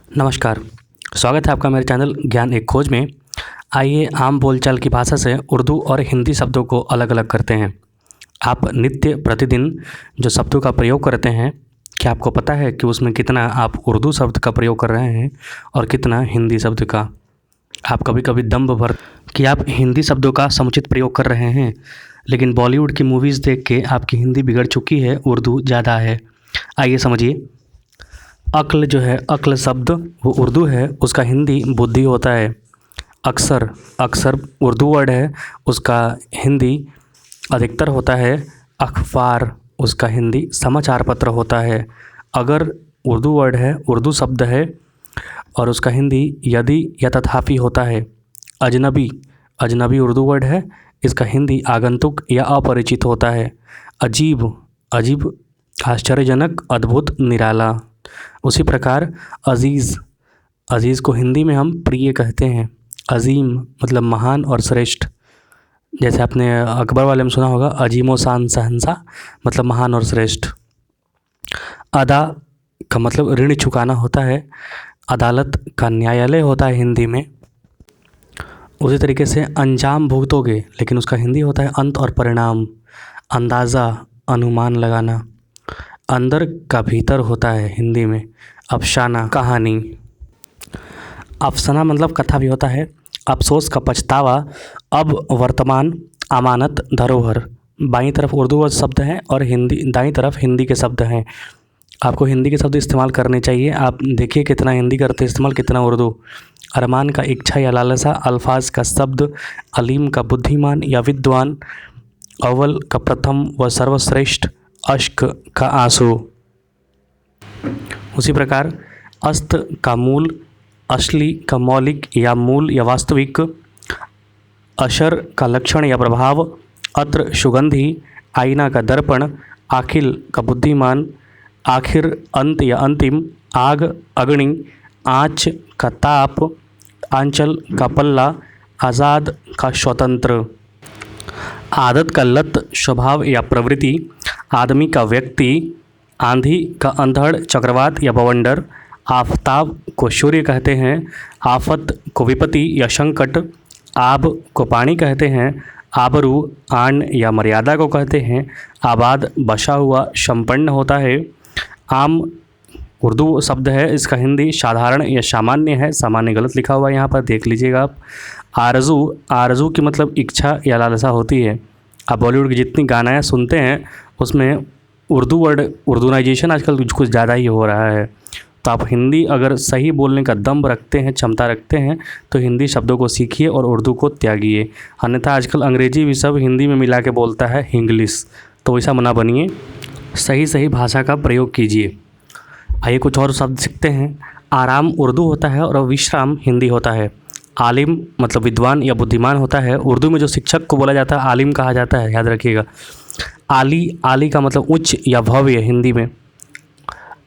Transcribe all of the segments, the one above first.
नमस्कार। स्वागत है आपका मेरे चैनल ज्ञान एक खोज में। आइए आम बोलचाल की भाषा से उर्दू और हिंदी शब्दों को अलग अलग करते हैं। आप नित्य प्रतिदिन जो शब्दों का प्रयोग करते हैं, क्या आपको पता है कि उसमें कितना आप उर्दू शब्द का प्रयोग कर रहे हैं और कितना हिंदी शब्द का? आप कभी कभी दम्भ भर कि आप हिंदी शब्दों का समुचित प्रयोग कर रहे हैं, लेकिन बॉलीवुड की मूवीज़ देख के आपकी हिंदी बिगड़ चुकी है, उर्दू ज़्यादा है। आइए समझिए। अक्ल जो है, अक्ल शब्द वो उर्दू है, उसका हिंदी बुद्धि होता है। अक्सर अक्सर उर्दू वर्ड है, उसका हिंदी अधिकतर होता है अखबार, उसका हिंदी समाचार पत्र होता है। अगर उर्दू वर्ड है, उर्दू शब्द है और उसका हिंदी यदि या तथापि होता है। अजनबी अजनबी उर्दू वर्ड है, इसका हिंदी आगंतुक या अपरिचित होता है। अजीब अजीब आश्चर्यजनक, अद्भुत, निराला। उसी प्रकार अज़ीज़ अज़ीज़ को हिंदी में हम प्रिय कहते हैं। अजीम मतलब महान और श्रेष्ठ, जैसे आपने अकबर वाले में सुना होगा, अजीम व शान शहंशाह मतलब महान और श्रेष्ठ। अदा का मतलब ऋण चुकाना होता है। अदालत का न्यायालय होता है हिंदी में। उसी तरीके से अंजाम भुगतोगे, लेकिन उसका हिंदी होता है अंत और परिणाम। अंदाज़ा अनुमान लगाना। अंदर का भीतर होता है हिंदी में। अफसाना कहानी। अफसाना मतलब कथा भी होता है। अफसोस का पछतावा। अब वर्तमान। अमानत धरोहर। बाईं तरफ उर्दू शब्द हैं और दाईं तरफ हिंदी के शब्द हैं। आपको हिंदी के शब्द इस्तेमाल करने चाहिए। आप देखिए कितना हिंदी करते इस्तेमाल, कितना उर्दू। अरमान का इच्छा या लालसा। अल्फाज का शब्द। अलीम का बुद्धिमान या विद्वान। अव्वल का प्रथम व सर्वश्रेष्ठ। अश्क का आंसू। उसी प्रकार अस्त का मूल। असली का मौलिक या मूल या वास्तविक। अशर का लक्षण या प्रभाव। अत्र सुगंधी। आईना का दर्पण। आखिल का बुद्धिमान। आखिर अंत या अंतिम। आग अग्नि। आँच का ताप। आंचल का पल्ला। आज़ाद का स्वतंत्र। आदत का लत, स्वभाव या प्रवृत्ति। आदमी का व्यक्ति। आंधी का अंधड़, चक्रवात या बवंडर। आफताब को सूर्य कहते हैं। आफत को विपत्ति या संकट। आब को पानी कहते हैं। आबरू आन या मर्यादा को कहते हैं। आबाद बसा हुआ, संपन्न होता है। आम उर्दू शब्द है, इसका हिंदी साधारण या सामान्य है। सामान्य गलत लिखा हुआ है यहाँ पर, देख लीजिएगा आप। आरजू की मतलब इच्छा या लालसा होती है। आप बॉलीवुड की जितनी गानाएँ सुनते हैं उसमें उर्दू वर्ड, उर्दूनाइजेशन आजकल कुछ ज़्यादा ही हो रहा है। तो आप हिंदी अगर सही बोलने का दम रखते हैं, क्षमता रखते हैं, तो हिंदी शब्दों को सीखिए और उर्दू को त्यागिए। अन्यथा आजकल अंग्रेजी भी सब हिंदी में मिला के बोलता है, इंग्लिश। तो वैसा मना बनिए, सही भाषा का प्रयोग कीजिए। आइए कुछ और शब्द सीखते हैं। आराम उर्दू होता है और विश्राम हिंदी होता है। आलिम मतलब विद्वान या बुद्धिमान होता है। उर्दू में जो शिक्षक को बोला जाता है आलिम कहा जाता है, याद रखिएगा। आली का मतलब उच्च या भव्य हिंदी में।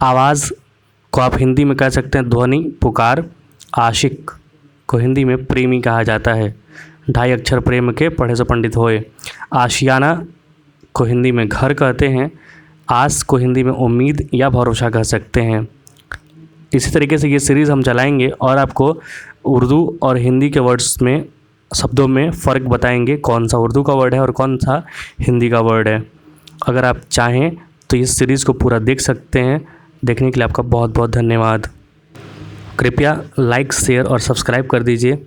आवाज़ को आप हिंदी में कह सकते हैं ध्वनि, पुकार। आशिक को हिंदी में प्रेमी कहा जाता है। ढाई अक्षर प्रेम के, पढ़े सो पंडित होए। आशियाना को हिंदी में घर कहते हैं। आस को हिंदी में उम्मीद या भरोसा कह सकते हैं। इसी तरीके से ये सीरीज़ हम चलाएंगे और आपको उर्दू और हिंदी के वर्ड्स में, शब्दों में फ़र्क बताएंगे, कौन सा उर्दू का वर्ड है और कौन सा हिंदी का वर्ड है। अगर आप चाहें तो इस सीरीज़ को पूरा देख सकते हैं। देखने के लिए आपका बहुत बहुत धन्यवाद। कृपया लाइक, शेयर और सब्सक्राइब कर दीजिए।